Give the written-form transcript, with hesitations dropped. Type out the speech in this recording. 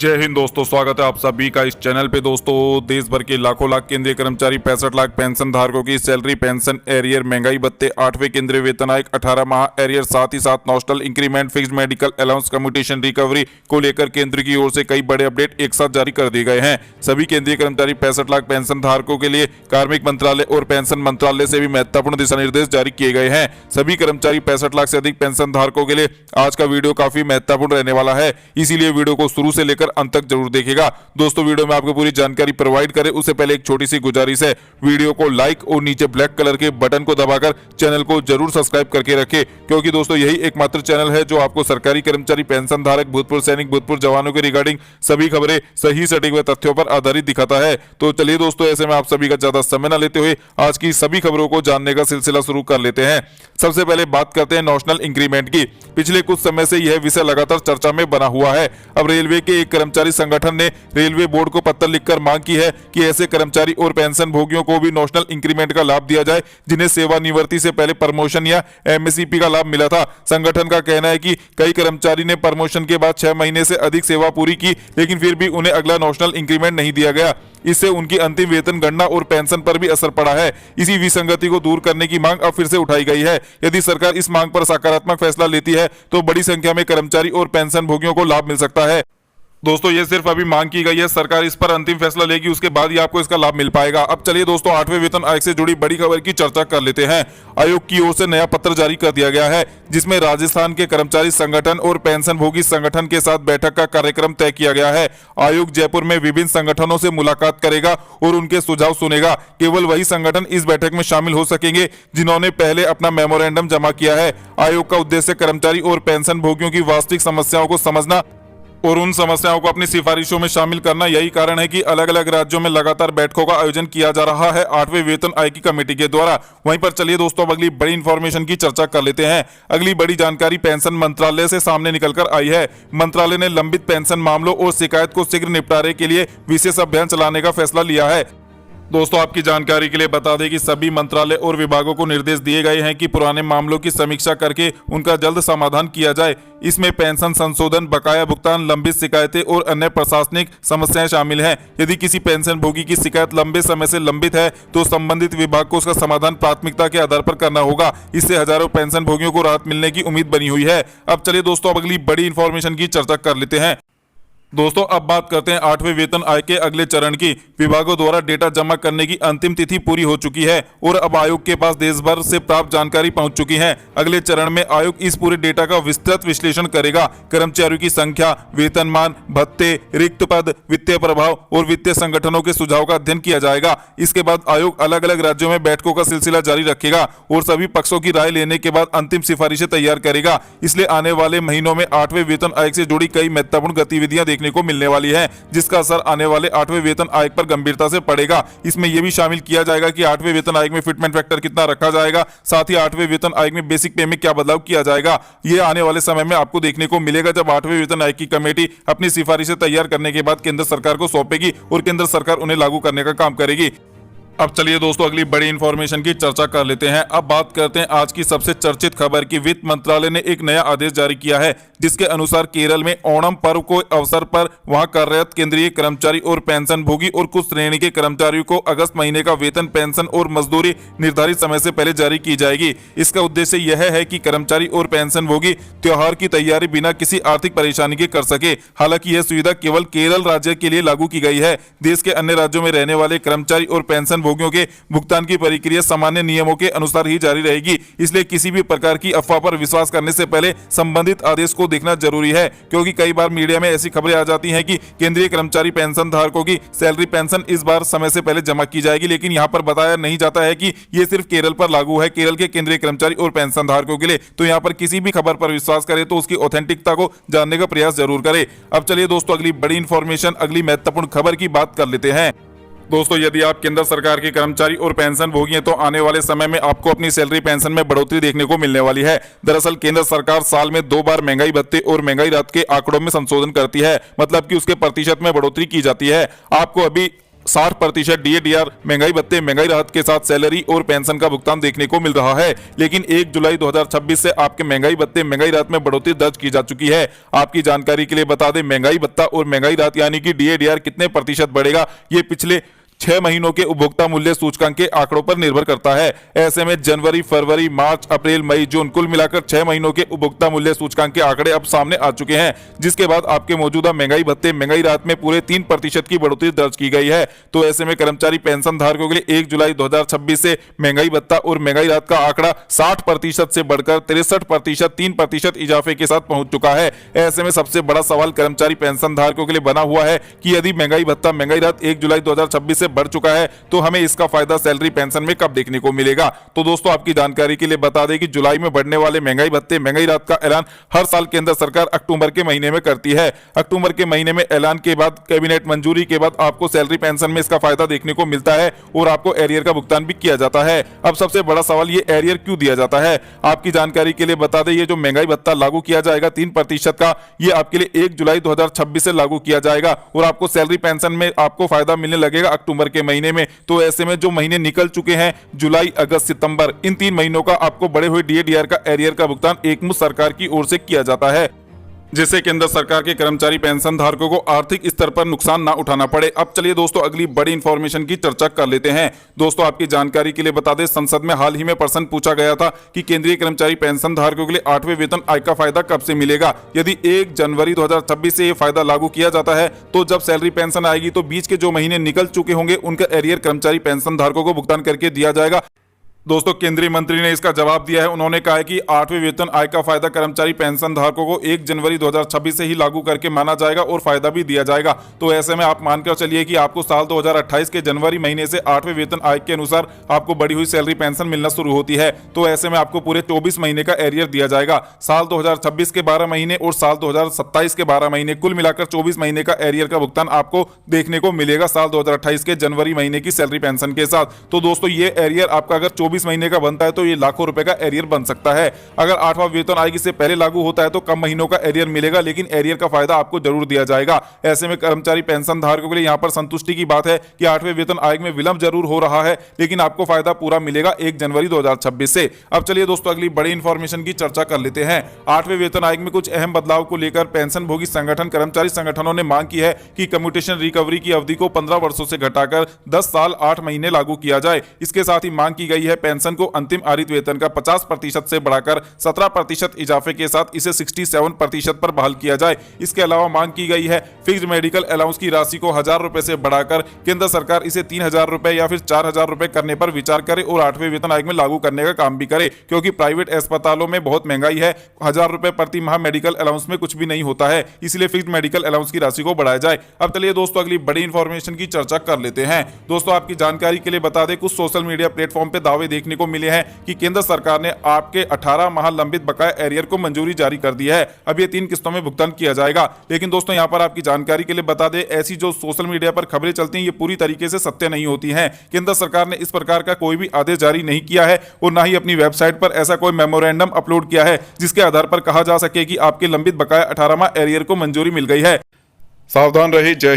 जय हिंद दोस्तों, स्वागत है आप सभी का इस चैनल पे। दोस्तों, देश भर के लाखों लाख केंद्रीय कर्मचारी 65 लाख पेंशन धारकों की सैलरी, पेंशन एरियर, महंगाई भत्ते, 8वें केंद्रीय वेतन आयोग, 18 माह एरियर, साथ ही साथ national increment, fixed medical allowance, commutation recovery को लेकर केंद्र की ओर से कई बड़े अपडेट एक साथ जारी कर दिए गए हैं। सभी केंद्रीय कर्मचारी 65 लाख पेंशन धारकों के लिए कार्मिक मंत्रालय और पेंशन मंत्रालय से भी महत्वपूर्ण दिशा निर्देश जारी किए गए हैं। सभी कर्मचारी 65 लाख से अधिक पेंशन धारकों के लिए आज का वीडियो काफी महत्वपूर्ण रहने वाला है, इसीलिए वीडियो को शुरू से लेकर अंत तक जरूर देखिएगा। दोस्तों, वीडियो में आपको पूरी जानकारी प्रोवाइड करें उससे पहले एक छोटी सी गुजारिश है, वीडियो को लाइक और नीचे ब्लैक कलर के बटन को दबाकर चैनल को जरूर सब्सक्राइब करके रखें, क्योंकि दोस्तों यही एकमात्र चैनल है जो आपको सरकारी कर्मचारी, पेंशन धारक, भूतपूर्व सैनिक, भूतपूर्व जवानों के रिगार्डिंग सभी खबरें सही सटीक व तथ्यों पर आधारित दिखाता है। तो चलिए दोस्तों, ऐसे में आप सभी का ज्यादा समय न लेते हुए आज की सभी खबरों को जानने का सिलसिला शुरू कर लेते हैं। सबसे पहले बात करते हैं नेशनल इंक्रीमेंट की। पिछले कुछ समय से यह विषय लगातार चर्चा में बना हुआ है। अब रेलवे के एक कर्मचारी संगठन ने रेलवे बोर्ड को पत्र लिखकर मांग की है कि ऐसे कर्मचारी और पेंशन भोगियों को भी नेशनल इंक्रीमेंट का लाभ दिया जाए जिन्हें सेवानिवृत्ति से पहले प्रमोशन या एमएससीपी का लाभ मिला था। संगठन का कहना है कि कई कर्मचारी ने प्रमोशन के बाद 6 महीने से अधिक सेवा पूरी की, लेकिन फिर भी उन्हें अगला नेशनल इंक्रीमेंट नहीं दिया गया। इससे उनकी अंतिम वेतन गणना और पेंशन पर भी असर पड़ा है। इसी विसंगति को दूर करने की मांग अब फिर से उठाई गई है। यदि सरकार इस मांग पर सकारात्मक फैसला लेती है तो बड़ी संख्या में कर्मचारी और पेंशन भोगियों को लाभ मिल सकता है। दोस्तों, ये सिर्फ अभी मांग की गई है, सरकार इस पर अंतिम फैसला लेगी, उसके बाद ही आपको इसका लाभ मिल पाएगा। अब चलिए दोस्तों, 8वें वेतन आयोग से जुड़ी बड़ी खबर की चर्चा कर लेते हैं। आयोग की ओर से नया पत्र जारी कर दिया गया है, जिसमें राजस्थान के कर्मचारी संगठन और पेंशन भोगी संगठन के साथ बैठक का कार्यक्रम तय किया गया है। आयोग जयपुर में विभिन्न संगठनों से मुलाकात करेगा और उनके सुझाव सुनेगा। केवल वही संगठन इस बैठक में शामिल हो सकेंगे जिन्होंने पहले अपना मेमोरेंडम जमा किया है। आयोग का उद्देश्य कर्मचारी और पेंशन भोगियों की वास्तविक समस्याओं को समझना और उन समस्याओं को अपनी सिफारिशों में शामिल करना। यही कारण है कि अलग अलग राज्यों में लगातार बैठकों का आयोजन किया जा रहा है 8वें वेतन आयोग की कमेटी के द्वारा। वहीं पर चलिए दोस्तों, अब अगली बड़ी इंफॉर्मेशन की चर्चा कर लेते हैं। अगली बड़ी जानकारी पेंशन मंत्रालय से सामने निकलकर आई है। मंत्रालय ने लंबित पेंशन मामलों और शिकायत को शीघ्र निपटारे के लिए विशेष अभियान चलाने का फैसला लिया है। दोस्तों, आपकी जानकारी के लिए बता दें कि सभी मंत्रालय और विभागों को निर्देश दिए गए हैं कि पुराने मामलों की समीक्षा करके उनका जल्द समाधान किया जाए। इसमें पेंशन संशोधन, बकाया भुगतान, लंबित शिकायतें और अन्य प्रशासनिक समस्याएं शामिल हैं। यदि किसी पेंशन भोगी की शिकायत लंबे समय से लंबित है तो संबंधित विभाग को उसका समाधान प्राथमिकता के आधार पर करना होगा। इससे हजारों पेंशन भोगियों को राहत मिलने की उम्मीद बनी हुई है। अब चलिए दोस्तों, अब अगली बड़ी इंफॉर्मेशन की चर्चा कर लेते हैं। दोस्तों, अब बात करते हैं 8वें वेतन आयोग के अगले चरण की। विभागों द्वारा डेटा जमा करने की अंतिम तिथि पूरी हो चुकी है और अब आयोग के पास देश भर से प्राप्त जानकारी पहुंच चुकी है। अगले चरण में आयोग इस पूरे डेटा का विस्तृत विश्लेषण करेगा। कर्मचारियों की संख्या, वेतनमान, भत्ते, रिक्त पद, वित्तीय प्रभाव और वित्तीय संगठनों के सुझाव का अध्ययन किया जाएगा। इसके बाद आयोग अलग अलग राज्यों में बैठकों का सिलसिला जारी रखेगा और सभी पक्षों की राय लेने के बाद अंतिम सिफारिशें तैयार करेगा। इसलिए आने वाले महीनों में 8वें वेतन आयोग से जुड़ी कई महत्वपूर्ण गतिविधियां देखने को मिलने वाली है, जिसका असर आने वाले 8वें वेतन आयोग पर गंभीरता से पड़ेगा। इसमें यह भी शामिल किया जाएगा कि 8वें वेतन आयोग में फिटमेंट फैक्टर कितना रखा जाएगा, साथ ही 8वें वेतन आयोग में बेसिक पे में क्या बदलाव किया जाएगा। यह आने वाले समय में आपको देखने को मिलेगा जब 8वें वेतन आयोग की कमेटी अपनी सिफारिशें तैयार करने के बाद केंद्र सरकार को सौंपेगी और केंद्र सरकार उन्हें लागू करने का काम करेगी। अब चलिए दोस्तों, अगली बड़ी इंफॉर्मेशन की चर्चा कर लेते हैं। अब बात करते हैं आज की सबसे चर्चित खबर की। वित्त मंत्रालय ने एक नया आदेश जारी किया है, जिसके अनुसार केरल में ओणम पर्व के अवसर पर वहां कार्यरत केंद्रीय कर्मचारी और पेंशन भोगी और कुछ श्रेणी के कर्मचारियों को अगस्त महीने का वेतन, पेंशन और मजदूरी निर्धारित समय से पहले जारी की जाएगी। इसका उद्देश्य यह है कि कर्मचारी और पेंशन भोगी त्योहार की तैयारी बिना किसी आर्थिक परेशानी के कर सके। हालांकि यह सुविधा केवल केरल राज्य के लिए लागू की गई है। देश के अन्य राज्यों में रहने वाले कर्मचारी और पेंशन भोगियों के भुगतान की प्रक्रिया सामान्य नियमों के अनुसार ही जारी रहेगी। इसलिए किसी भी प्रकार की अफवाह पर विश्वास करने से पहले संबंधित आदेश को देखना जरूरी है, क्योंकि कई बार मीडिया में ऐसी खबरें आ जाती हैं कि केंद्रीय कर्मचारी पेंशन धारकों की सैलरी, पेंशन इस बार समय से पहले जमा की जाएगी, लेकिन यहां पर बताया नहीं जाता है कि यह सिर्फ केरल पर लागू है, केरल के केंद्रीय कर्मचारी और पेंशन धारकों के लिए। तो यहां पर किसी भी खबर पर विश्वास करे तो उसकी ऑथेंटिकता को जानने का प्रयास जरूर करे। अब चलिए दोस्तों, अगली बड़ी इंफॉर्मेशन, अगली महत्वपूर्ण खबर की बात कर लेते हैं। दोस्तों, यदि आप केंद्र सरकार के कर्मचारी और पेंशन भोगी हैं तो आने वाले समय में आपको अपनी सैलरी, पेंशन में बढ़ोतरी देखने को मिलने वाली है। दरअसल केंद्र सरकार साल में 2 बार महंगाई भत्ते और महंगाई राहत के आंकड़ों में संशोधन करती है, मतलब कि उसके प्रतिशत में बढ़ोतरी की जाती है। आपको अभी 60% DADR महंगाई भत्ते महंगाई राहत के साथ सैलरी और पेंशन का भुगतान देखने को मिल रहा है। लेकिन 1 जुलाई 2026 से आपके महंगाई भत्ते महंगाई राहत में बढ़ोतरी दर्ज की जा चुकी है। आपकी जानकारी के लिए बता दें, महंगाई भत्ता और महंगाई राहत यानी कि DADR कितने प्रतिशत बढ़ेगा, ये पिछले 6 महीनों के उपभोक्ता मूल्य सूचकांक के आंकड़ों पर निर्भर करता है। ऐसे में जनवरी, फरवरी, मार्च, अप्रैल, मई, जून कुल मिलाकर 6 महीनों के उपभोक्ता मूल्य सूचकांक के आंकड़े अब सामने आ चुके हैं, जिसके बाद आपके मौजूदा महंगाई भत्ते महंगाई राहत में पूरे 3% की बढ़ोतरी दर्ज की गई है। तो ऐसे में कर्मचारी पेंशन धारकों के लिए 1 जुलाई 2026 से महंगाई भत्ता और महंगाई राहत का आंकड़ा 60% से बढ़कर 63%, 3% इजाफे के साथ पहुंच चुका है। ऐसे में सबसे बड़ा सवाल कर्मचारी पेंशन धारकों के लिए बना हुआ है कि यदि महंगाई भत्ता महंगाई राहत 1 जुलाई 2026 से बढ़ चुका है तो हमें इसका फायदा सैलरी पेंशन में कब देखने को मिलेगा। तो दोस्तों आपकी जानकारी के लिए बता दें कि जुलाई में बढ़ने वाले महंगाई भत्ते महंगाई राहत का ऐलान हर साल केंद्र सरकार अक्टूबर के महीने में करती है। अक्टूबर के महीने में ऐलान के बाद कैबिनेट मंजूरी के बाद आपको सैलरी पेंशन में इसका फायदा देखने को मिलता है और आपको एरियर का भुगतान भी किया जाता है। अब सबसे बड़ा सवाल, ये एरियर क्यों दिया जाता है। आपकी जानकारी के लिए बता दें, ये जो महंगाई भत्ता लागू किया जाएगा 3% का, ये आपके लिए 1 जुलाई 2026 से लागू किया जाएगा और आपको सैलरी पेंशन में आपको फायदा मिलने लगेगा अक्टूबर के महीने में। तो ऐसे में जो महीने निकल चुके हैं, जुलाई, अगस्त, सितंबर, इन 3 महीनों का आपको बढ़े हुए DADR का एरियर का भुगतान एकमुश्त सरकार की ओर से किया जाता है, जिससे केंद्र सरकार के कर्मचारी पेंशन धारकों को आर्थिक स्तर पर नुकसान ना उठाना पड़े। अब चलिए दोस्तों अगली बड़ी इंफॉर्मेशन की चर्चा कर लेते हैं। दोस्तों आपकी जानकारी के लिए बता दें, संसद में हाल ही में प्रश्न पूछा गया था कि केंद्रीय कर्मचारी पेंशन धारकों के लिए 8वें वेतन आयोग का फायदा कब से मिलेगा। यदि 1 जनवरी 2026 से यह फायदा लागू किया जाता है तो जब सैलरी पेंशन आएगी तो बीच के जो महीने निकल चुके होंगे उनका एरियर कर्मचारी पेंशन धारकों को भुगतान करके दिया जाएगा। दोस्तों केंद्रीय मंत्री ने इसका जवाब दिया है। उन्होंने कहा है कि 8वें वेतन आयोग का फायदा कर्मचारी पेंशन धारकों को 1 जनवरी 2026 से ही लागू करके माना जाएगा और फायदा भी दिया जाएगा। तो ऐसे में आप मानकर चलिए कि आपको साल 2028 के जनवरी महीने से 8वें वेतन आयोग के अनुसार आपको बढ़ी हुई सैलरी पेंशन मिलना शुरू होती है। तो ऐसे में आपको पूरे 24 महीने का एरियर दिया जाएगा। साल 2026 के 12 महीने और साल 2027 के 12 महीने कुल मिलाकर 24 महीने का एरियर का भुगतान आपको देखने को मिलेगा साल 2028 के जनवरी महीने की सैलरी पेंशन के साथ। तो दोस्तों ये एरियर आपका अगर 24 महीने का बनता है तो ये लाखों रुपए का एरियर बन सकता है। अगर 8वां वेतन आयोग से पहले लागू होता है तो कम महीनों का एरियर मिलेगा, लेकिन एरियर का फायदा आपको जरूर दिया जाएगा। ऐसे में कर्मचारी पेंशन धारकों के लिए यहां पर संतुष्टि की बात है कि 8वें वेतन आयोग में विलंब जरूर हो रहा है, लेकिन आपको फायदा पूरा मिलेगा 1 जनवरी 2026 से। अब चलिए दोस्तों अगली बड़ी इंफॉर्मेशन की चर्चा कर लेते हैं। 8वें वेतन आयोग में कुछ अहम बदलाव को लेकर पेंशन भोगी संगठन कर्मचारी संगठनों ने मांग की है कि कम्यूटेशन रिकवरी की अवधि को 15 वर्षों से घटाकर 10 साल 8 महीने लागू किया जाए। इसके साथ ही मांग की गई है पेंशन को अंतिम आहरित वेतन का 50% से बढ़ाकर 17% इजाफे के साथ इसे 67% पर बहाल किया जाए। इसके अलावा मांग की गई है फिक्स्ड मेडिकल अलाउंस की राशि को 1000 रुपए से बढ़ाकर केंद्र सरकार इसे 3000 रुपए या फिर 4000 रुपए करने पर विचार करे और 8वें वेतन आयोग में लागू करने का काम भी करे, क्योंकि प्राइवेट अस्पतालों में बहुत महंगाई है। 1000 रुपए प्रति माह मेडिकल अलाउंस में कुछ भी नहीं होता है, इसलिए फिक्स्ड मेडिकल अलाउंस की राशि को बढ़ाया जाए। अब चलिए दोस्तों अगली बड़ी इंफॉर्मेशन की चर्चा कर लेते हैं। दोस्तों आपकी जानकारी के लिए बता दें, कुछ सोशल मीडिया प्लेटफॉर्म पे दावे देखने को मिले हैं कि केंद्र सरकार ने आपके 18 माह लंबित बकाया एरियर को मंजूरी जारी कर दी है। अब ये 3 किस्तों में भुगतान किया जाएगा। लेकिन दोस्तों यहां पर आपकी जानकारी के लिए बता दें, ऐसी जो सोशल मीडिया पर खबरें चलती हैं ये पूरी तरीके से सत्य नहीं होती हैं। केंद्र सरकार ने इस प्रकार का कोई भी आदेश जारी नहीं किया है और ना ही अपनी वेबसाइट पर ऐसा कोई मेमोरेंडम अपलोड किया है जिसके आधार पर कहा जा सके कि आपके लंबित बकाया 18 माह एरियर को मंजूरी मिल गई है। सावधान रहे। जय